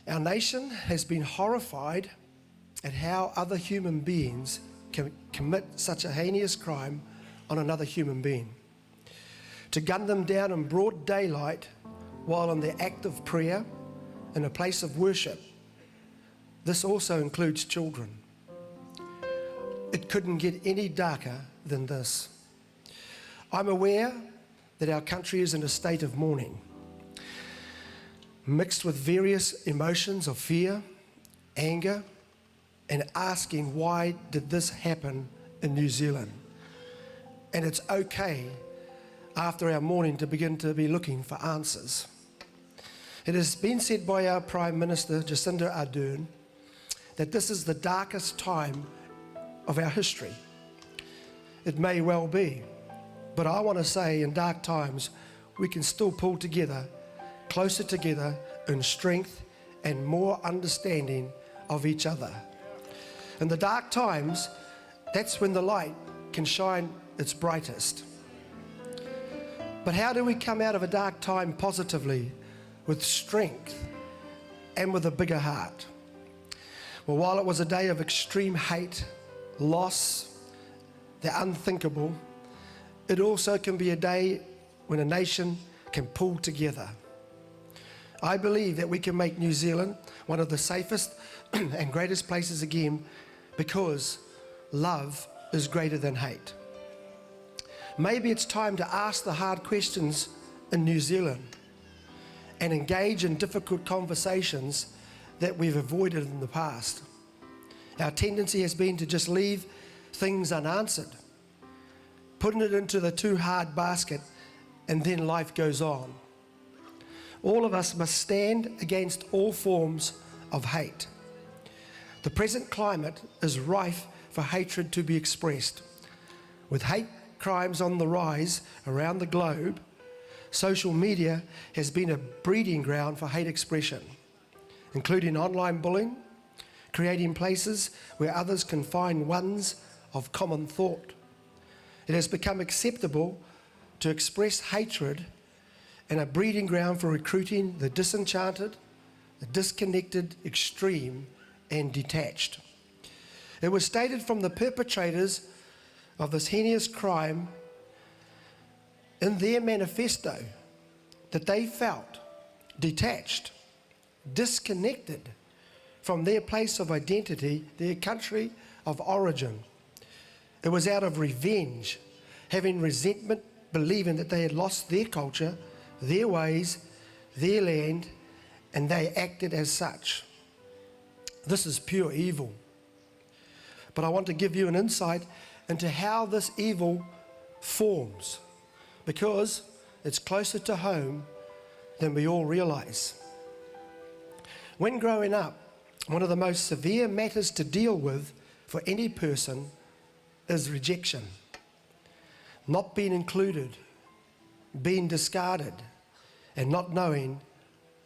Our nation has been horrified at how other human beings can commit such a heinous crime on another human being. To gun them down in broad daylight while in the act of prayer in a place of worship. This also includes children. It couldn't get any darker than this. I'm aware that our country is in a state of mourning, mixed with various emotions of fear, anger, and asking, why did this happen in New Zealand? And it's okay after our mourning to begin to be looking for answers. It has been said by our Prime Minister, Jacinda Ardern, that this is the darkest time of our history. It may well be, but I want to say in dark times, we can still pull together, closer together in strength and more understanding of each other. In the dark times, that's when the light can shine its brightest. But how do we come out of a dark time positively, with strength and with a bigger heart? Well, while it was a day of extreme hate, loss, the unthinkable, it also can be a day when a nation can pull together. I believe that we can make New Zealand one of the safest and greatest places again, because love is greater than hate. Maybe it's time to ask the hard questions in New Zealand and engage in difficult conversations that we've avoided in the past. Our tendency has been to just leave things unanswered, putting it into the too hard basket, and then life goes on. All of us must stand against all forms of hate. The present climate is rife for hatred to be expressed. With hate crimes on the rise around the globe, social media has been a breeding ground for hate expression, including online bullying, creating places where others can find ones of common thought. It has become acceptable to express hatred and a breeding ground for recruiting the disenchanted, the disconnected, extreme, and detached. It was stated from the perpetrators of this heinous crime in their manifesto that they felt detached, disconnected from their place of identity, their country of origin. It was out of revenge, having resentment, believing that they had lost their culture, their ways, their land, and they acted as such. This is pure evil. But I want to give you an insight into how this evil forms, because it's closer to home than we all realize. When growing up, one of the most severe matters to deal with for any person is rejection. Not being included, being discarded, and not knowing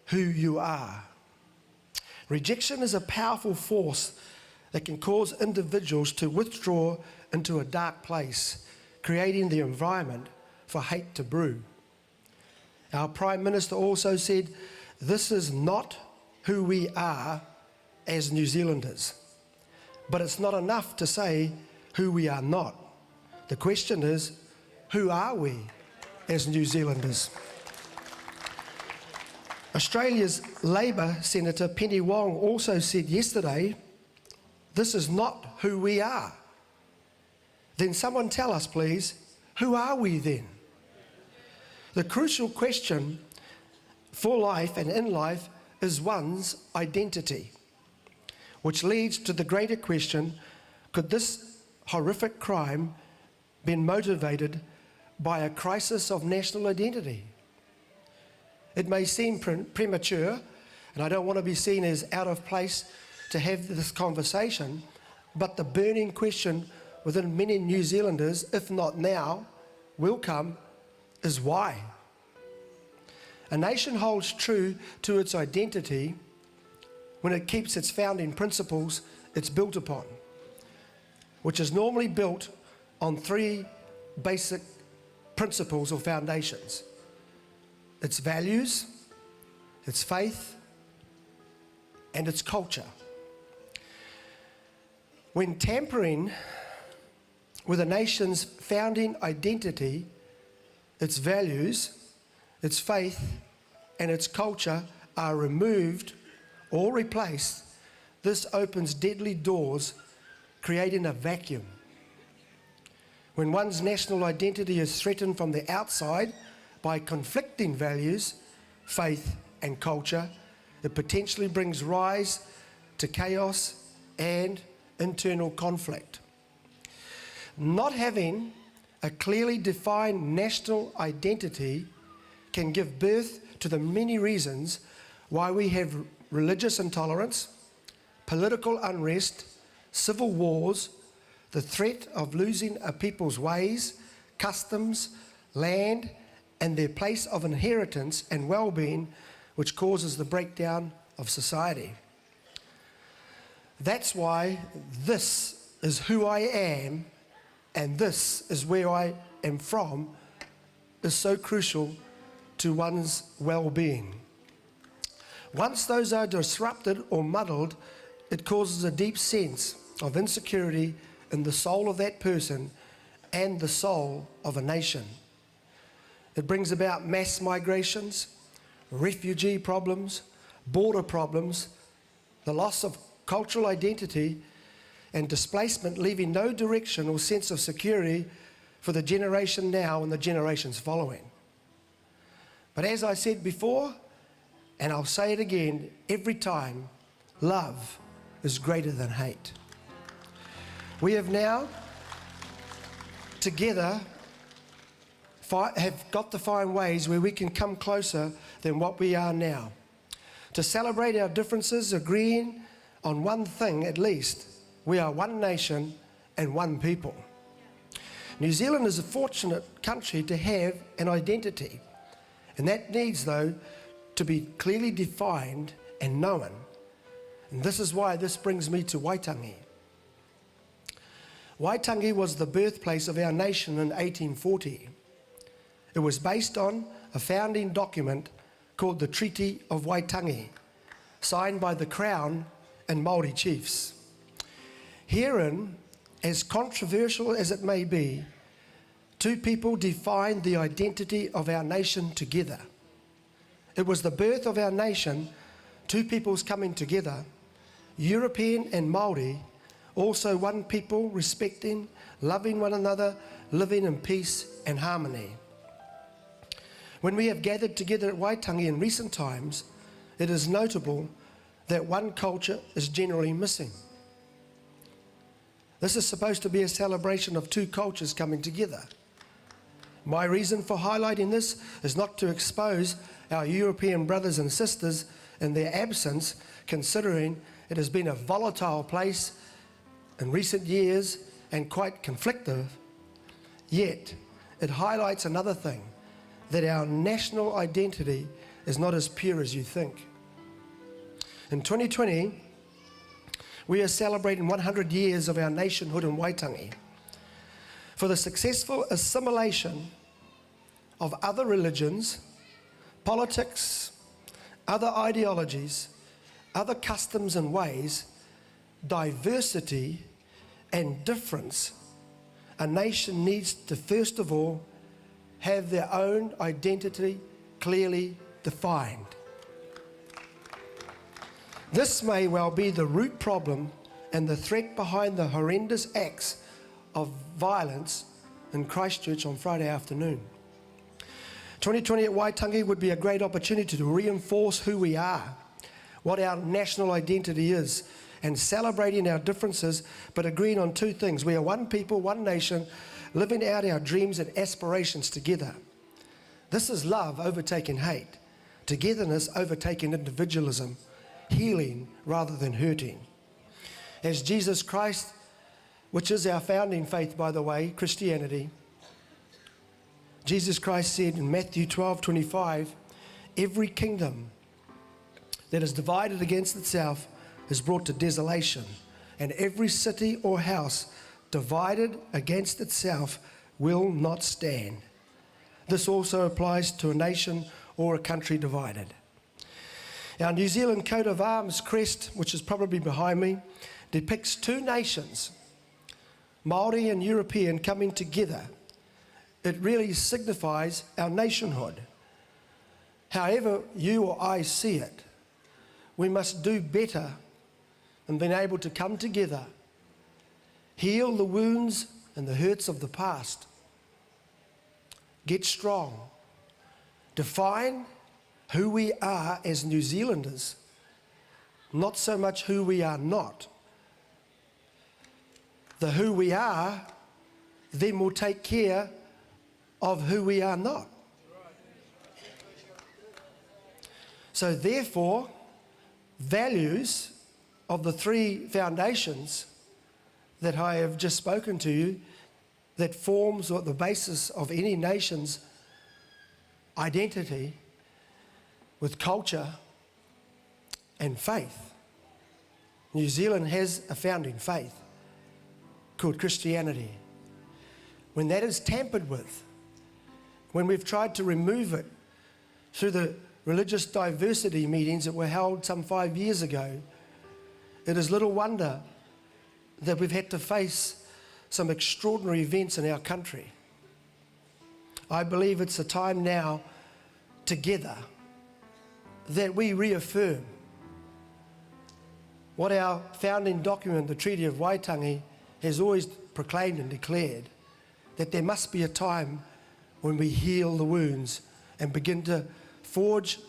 who you are. Rejection is a powerful force that can cause individuals to withdraw into a dark place, creating the environment for hate to brew. Our Prime Minister also said, this is not who we are as New Zealanders. But it's not enough to say who we are not. The question is, who are we as New Zealanders? Australia's Labour Senator Penny Wong also said yesterday, this is not who we are. Then someone tell us, please, who are we then? The crucial question for life and in life is one's identity, which leads to the greater question, could this horrific crime be motivated by a crisis of national identity? It may seem premature, and I don't want to be seen as out of place to have this conversation, but the burning question within many New Zealanders, if not now, will come, is why? A nation holds true to its identity when it keeps its founding principles it's built upon, which is normally built on three basic principles or foundations. Its values, its faith, and its culture. When tampering with a nation's founding identity, its values, its faith, and its culture are removed or replaced, this opens deadly doors, creating a vacuum. When one's national identity is threatened from the outside by conflicting values, faith, and culture, it potentially brings rise to chaos and internal conflict. Not having a clearly defined national identity can give birth to the many reasons why we have religious intolerance, political unrest, civil wars, the threat of losing a people's ways, customs, land, and their place of inheritance and well-being, which causes the breakdown of society. That's why this is who I am and this is where I am from is so crucial to one's well-being. Once those are disrupted or muddled, it causes a deep sense of insecurity in the soul of that person and the soul of a nation. It brings about mass migrations, refugee problems, border problems, the loss of cultural identity, and displacement, leaving no direction or sense of security for the generation now and the generations following. But as I said before, and I'll say it again every time, love is greater than hate. We have now, together, have got to find ways where we can come closer than what we are now. To celebrate our differences, agreeing on one thing at least: we are one nation and one people. New Zealand is a fortunate country to have an identity, and that needs, though, to be clearly defined and known. And this is why this brings me to Waitangi. Waitangi was the birthplace of our nation in 1840. It was based on a founding document called the Treaty of Waitangi, signed by the Crown and Māori chiefs. Herein, as controversial as it may be, two people defined the identity of our nation together. It was the birth of our nation, two peoples coming together, European and Māori, also one people, respecting, loving one another, living in peace and harmony. When we have gathered together at Waitangi in recent times, it is notable that one culture is generally missing. This is supposed to be a celebration of two cultures coming together. My reason for highlighting this is not to expose our European brothers and sisters in their absence, considering it has been a volatile place in recent years and quite conflictive. Yet, it highlights another thing, that our national identity is not as pure as you think. In 2020, we are celebrating 100 years of our nationhood in Waitangi. For the successful assimilation of other religions, politics, other ideologies, other customs and ways, diversity and difference, a nation needs to first of all have their own identity clearly defined. This may well be the root problem and the threat behind the horrendous acts of violence in Christchurch on Friday afternoon. 2020 at Waitangi would be a great opportunity to reinforce who we are, what our national identity is, and celebrating our differences, but agreeing on two things. We are one people, one nation, living out our dreams and aspirations together. This is love overtaking hate, togetherness overtaking individualism, healing rather than hurting. As Jesus Christ, which is our founding faith, by the way, Christianity, Jesus Christ said in Matthew 12:25, every kingdom that is divided against itself is brought to desolation, and every city or house divided against itself will not stand. This also applies to a nation or a country divided. Our New Zealand coat of arms crest, which is probably behind me, depicts two nations, Māori and European, coming together. It really signifies our nationhood. However you or I see it, we must do better than being able to come together, heal the wounds and the hurts of the past, get strong, define who we are as New Zealanders, not so much who we are not. The who we are then will take care of who we are not. So therefore, values of the three foundations that I have just spoken to you, that forms the basis of any nation's identity, with culture and faith. New Zealand has a founding faith called Christianity. When that is tampered with, when we've tried to remove it through the religious diversity meetings that were held some 5 years ago, it is little wonder that we've had to face some extraordinary events in our country. I believe it's a time now, together, that we reaffirm what our founding document, the Treaty of Waitangi, has always proclaimed and declared, that there must be a time when we heal the wounds and begin to forge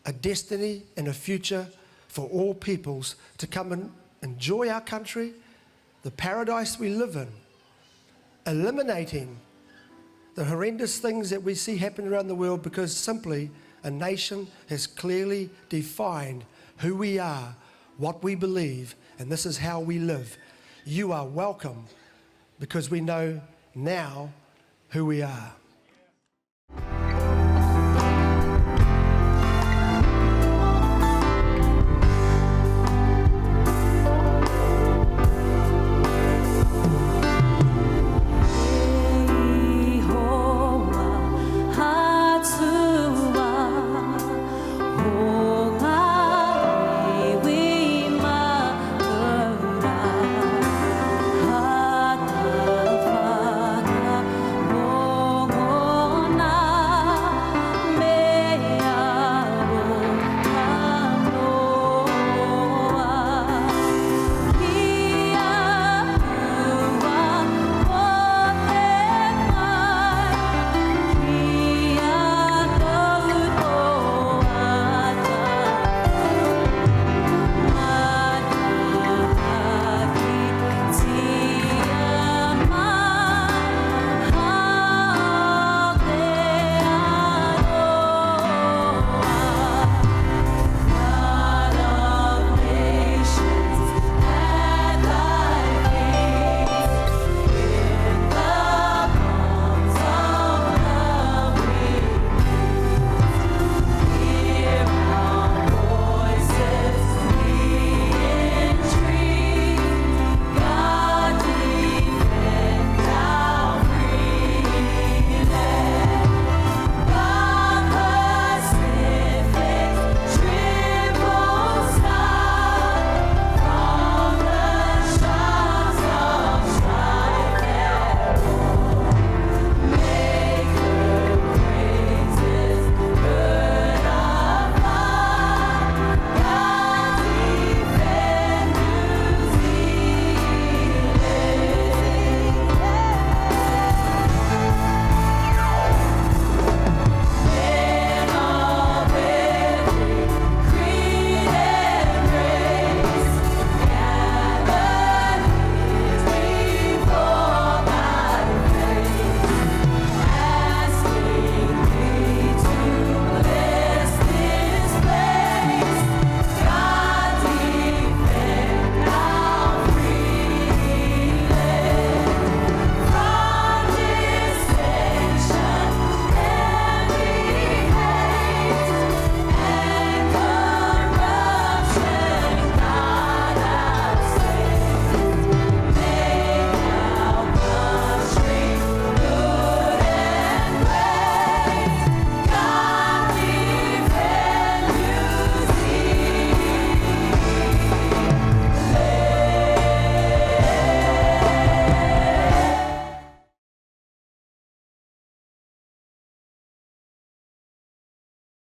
a destiny and a future for all peoples to come and enjoy our country, the paradise we live in, eliminating the horrendous things that we see happen around the world, because simply a nation has clearly defined who we are, what we believe, and this is how we live. You are welcome, because we know now who we are.